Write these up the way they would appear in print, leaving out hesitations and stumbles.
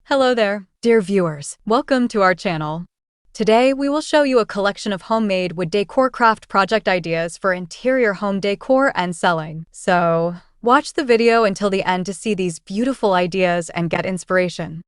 Hello there, dear viewers. Welcome to our channel. Today, we will show you a collection of homemade wood decor craft project ideas for interior home decor and selling. So, watch the video until the end to see these beautiful ideas and get inspiration.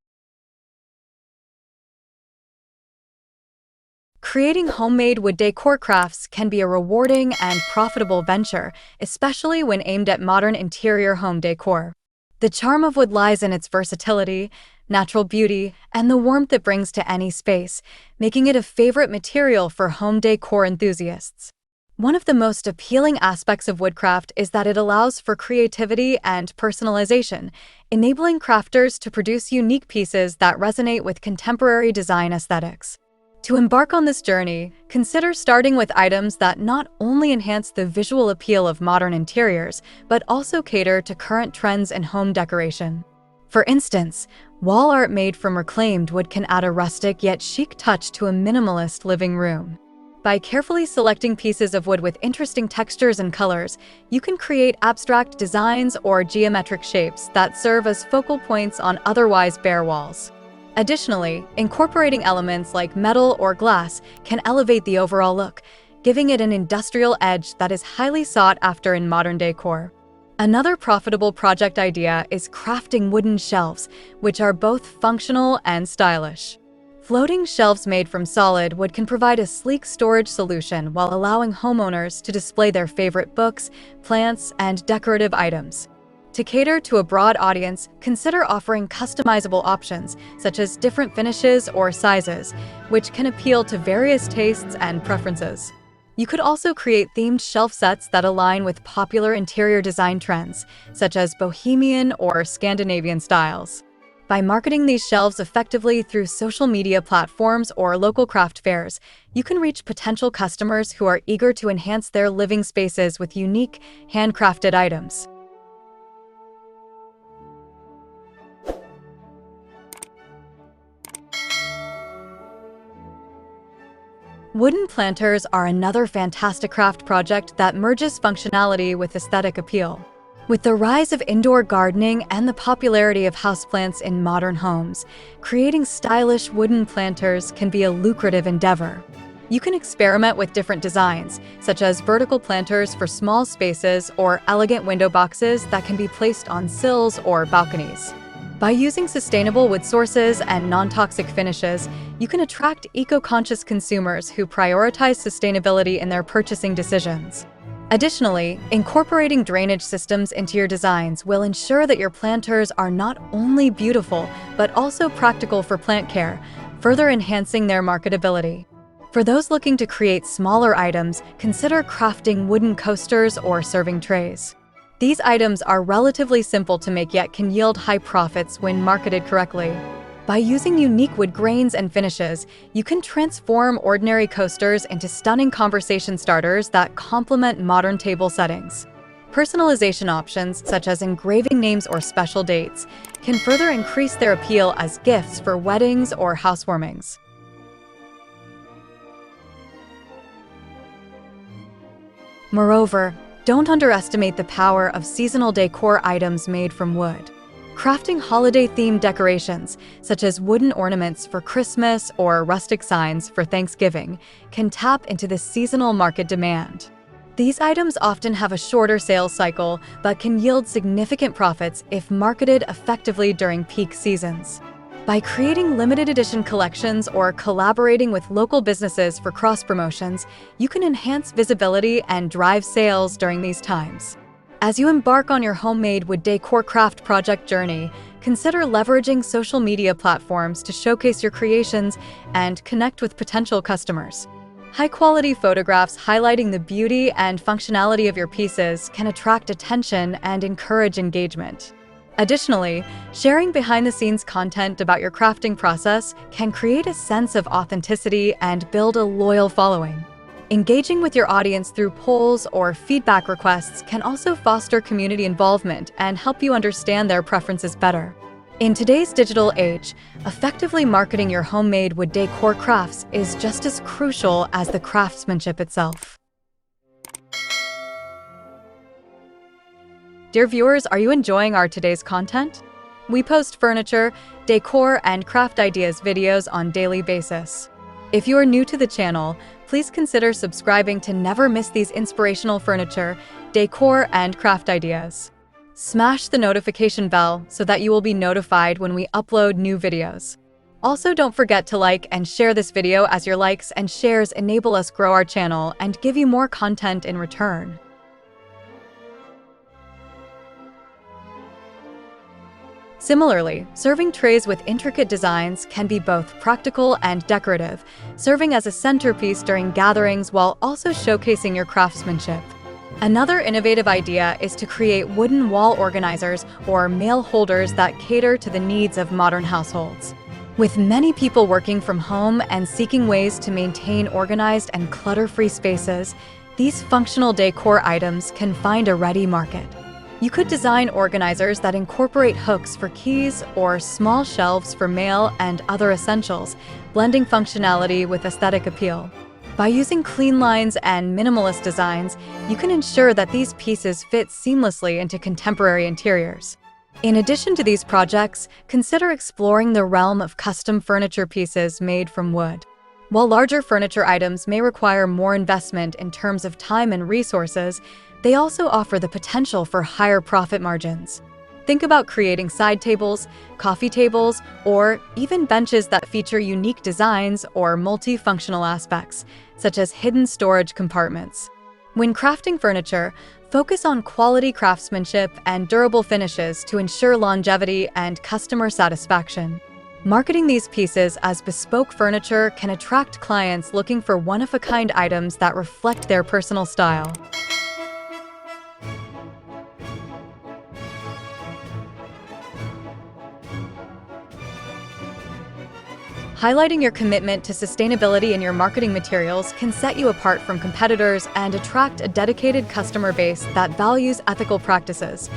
Creating homemade wood decor crafts can be a rewarding and profitable venture, especially when aimed at modern interior home decor. The charm of wood lies in its versatility, natural beauty, and the warmth it brings to any space, making it a favorite material for home decor enthusiasts. One of the most appealing aspects of woodcraft is that it allows for creativity and personalization, enabling crafters to produce unique pieces that resonate with contemporary design aesthetics. To embark on this journey, consider starting with items that not only enhance the visual appeal of modern interiors, but also cater to current trends in home decoration. For instance, wall art made from reclaimed wood can add a rustic yet chic touch to a minimalist living room. By carefully selecting pieces of wood with interesting textures and colors, you can create abstract designs or geometric shapes that serve as focal points on otherwise bare walls. Additionally, incorporating elements like metal or glass can elevate the overall look, giving it an industrial edge that is highly sought after in modern decor. Another profitable project idea is crafting wooden shelves, which are both functional and stylish. Floating shelves made from solid wood can provide a sleek storage solution while allowing homeowners to display their favorite books, plants, and decorative items. To cater to a broad audience, consider offering customizable options, such as different finishes or sizes, which can appeal to various tastes and preferences. You could also create themed shelf sets that align with popular interior design trends, such as Bohemian or Scandinavian styles. By marketing these shelves effectively through social media platforms or local craft fairs, you can reach potential customers who are eager to enhance their living spaces with unique, handcrafted items. Wooden planters are another fantastic craft project that merges functionality with aesthetic appeal. With the rise of indoor gardening and the popularity of houseplants in modern homes, creating stylish wooden planters can be a lucrative endeavor. You can experiment with different designs, such as vertical planters for small spaces or elegant window boxes that can be placed on sills or balconies. By using sustainable wood sources and non-toxic finishes, you can attract eco-conscious consumers who prioritize sustainability in their purchasing decisions. Additionally, incorporating drainage systems into your designs will ensure that your planters are not only beautiful, but also practical for plant care, further enhancing their marketability. For those looking to create smaller items, consider crafting wooden coasters or serving trays. These items are relatively simple to make yet can yield high profits when marketed correctly. By using unique wood grains and finishes, you can transform ordinary coasters into stunning conversation starters that complement modern table settings. Personalization options, such as engraving names or special dates, can further increase their appeal as gifts for weddings or housewarmings. Moreover, don't underestimate the power of seasonal decor items made from wood. Crafting holiday-themed decorations, such as wooden ornaments for Christmas or rustic signs for Thanksgiving, can tap into the seasonal market demand. These items often have a shorter sales cycle, but can yield significant profits if marketed effectively during peak seasons. By creating limited edition collections or collaborating with local businesses for cross-promotions, you can enhance visibility and drive sales during these times. As you embark on your homemade wood decor craft project journey, consider leveraging social media platforms to showcase your creations and connect with potential customers. High-quality photographs highlighting the beauty and functionality of your pieces can attract attention and encourage engagement. Additionally, sharing behind-the-scenes content about your crafting process can create a sense of authenticity and build a loyal following. Engaging with your audience through polls or feedback requests can also foster community involvement and help you understand their preferences better. In today's digital age, effectively marketing your homemade wood decor crafts is just as crucial as the craftsmanship itself. Dear viewers, are you enjoying our today's content? We post furniture, decor, and craft ideas videos on a daily basis. If you are new to the channel, please consider subscribing to never miss these inspirational furniture, decor, and craft ideas. Smash the notification bell so that you will be notified when we upload new videos. Also, don't forget to like and share this video, as your likes and shares enable us grow our channel and give you more content in return. Similarly, serving trays with intricate designs can be both practical and decorative, serving as a centerpiece during gatherings while also showcasing your craftsmanship. Another innovative idea is to create wooden wall organizers or mail holders that cater to the needs of modern households. With many people working from home and seeking ways to maintain organized and clutter-free spaces, these functional decor items can find a ready market. You could design organizers that incorporate hooks for keys or small shelves for mail and other essentials, blending functionality with aesthetic appeal. By using clean lines and minimalist designs, you can ensure that these pieces fit seamlessly into contemporary interiors. In addition to these projects, consider exploring the realm of custom furniture pieces made from wood. While larger furniture items may require more investment in terms of time and resources, they also offer the potential for higher profit margins. Think about creating side tables, coffee tables, or even benches that feature unique designs or multifunctional aspects, such as hidden storage compartments. When crafting furniture, focus on quality craftsmanship and durable finishes to ensure longevity and customer satisfaction. Marketing these pieces as bespoke furniture can attract clients looking for one-of-a-kind items that reflect their personal style. Highlighting your commitment to sustainability in your marketing materials can set you apart from competitors and attract a dedicated customer base that values ethical practices.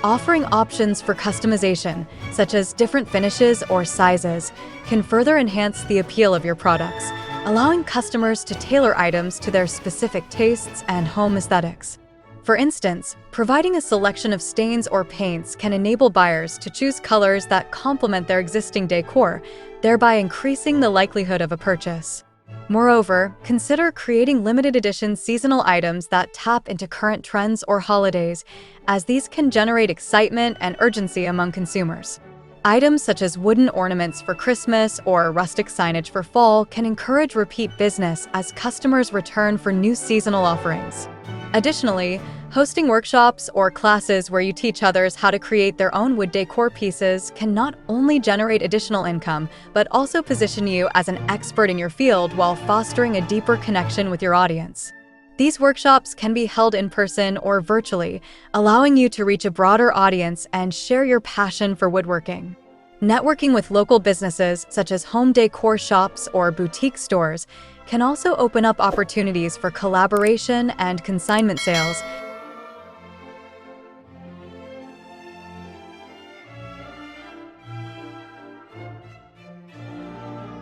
Offering options for customization, such as different finishes or sizes, can further enhance the appeal of your products, allowing customers to tailor items to their specific tastes and home aesthetics. For instance, providing a selection of stains or paints can enable buyers to choose colors that complement their existing decor, thereby increasing the likelihood of a purchase. Moreover, consider creating limited edition seasonal items that tap into current trends or holidays, as these can generate excitement and urgency among consumers. Items such as wooden ornaments for Christmas or rustic signage for fall can encourage repeat business as customers return for new seasonal offerings. Additionally, hosting workshops or classes where you teach others how to create their own wood decor pieces can not only generate additional income, but also position you as an expert in your field while fostering a deeper connection with your audience. These workshops can be held in person or virtually, allowing you to reach a broader audience and share your passion for woodworking. Networking with local businesses such as home decor shops or boutique stores can also open up opportunities for collaboration and consignment sales.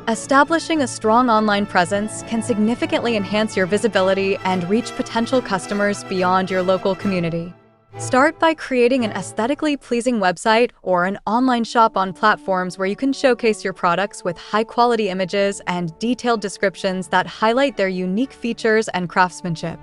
Establishing a strong online presence can significantly enhance your visibility and reach potential customers beyond your local community. Start by creating an aesthetically pleasing website or an online shop on platforms where you can showcase your products with high-quality images and detailed descriptions that highlight their unique features and craftsmanship.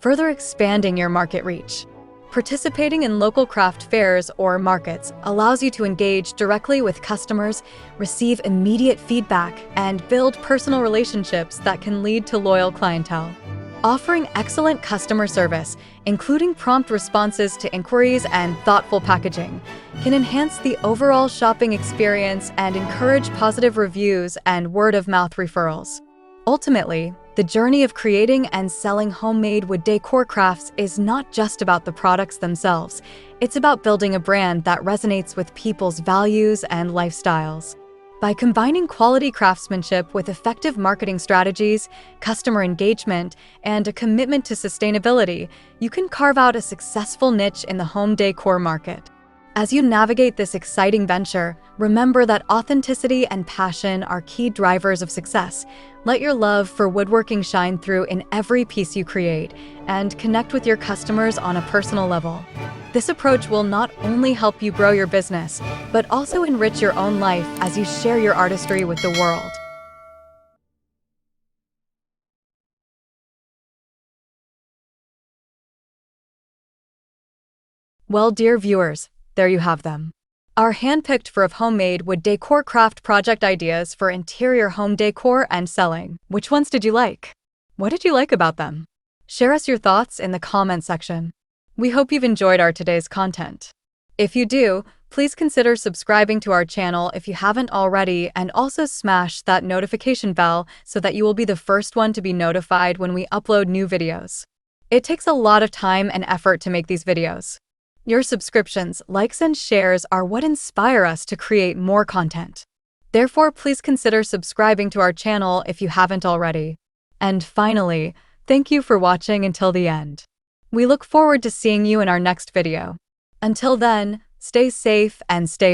Further expanding your market reach. Participating in local craft fairs or markets allows you to engage directly with customers, receive immediate feedback, and build personal relationships that can lead to loyal clientele. Offering excellent customer service, including prompt responses to inquiries and thoughtful packaging, can enhance the overall shopping experience and encourage positive reviews and word-of-mouth referrals. Ultimately, the journey of creating and selling homemade wood decor crafts is not just about the products themselves. It's about building a brand that resonates with people's values and lifestyles. By combining quality craftsmanship with effective marketing strategies, customer engagement, and a commitment to sustainability, you can carve out a successful niche in the home decor market. As you navigate this exciting venture, remember that authenticity and passion are key drivers of success. Let your love for woodworking shine through in every piece you create, and connect with your customers on a personal level. This approach will not only help you grow your business, but also enrich your own life as you share your artistry with the world. Well, dear viewers, there you have them. Our handpicked for of homemade wood decor craft project ideas for interior home decor and selling. Which ones did you like? What did you like about them? Share us your thoughts in the comment section. We hope you've enjoyed our today's content. If you do, please consider subscribing to our channel if you haven't already, and also smash that notification bell so that you will be the first one to be notified when we upload new videos. It takes a lot of time and effort to make these videos. Your subscriptions, likes, and shares are what inspire us to create more content. Therefore, please consider subscribing to our channel if you haven't already. And finally, thank you for watching until the end. We look forward to seeing you in our next video. Until then, stay safe and stay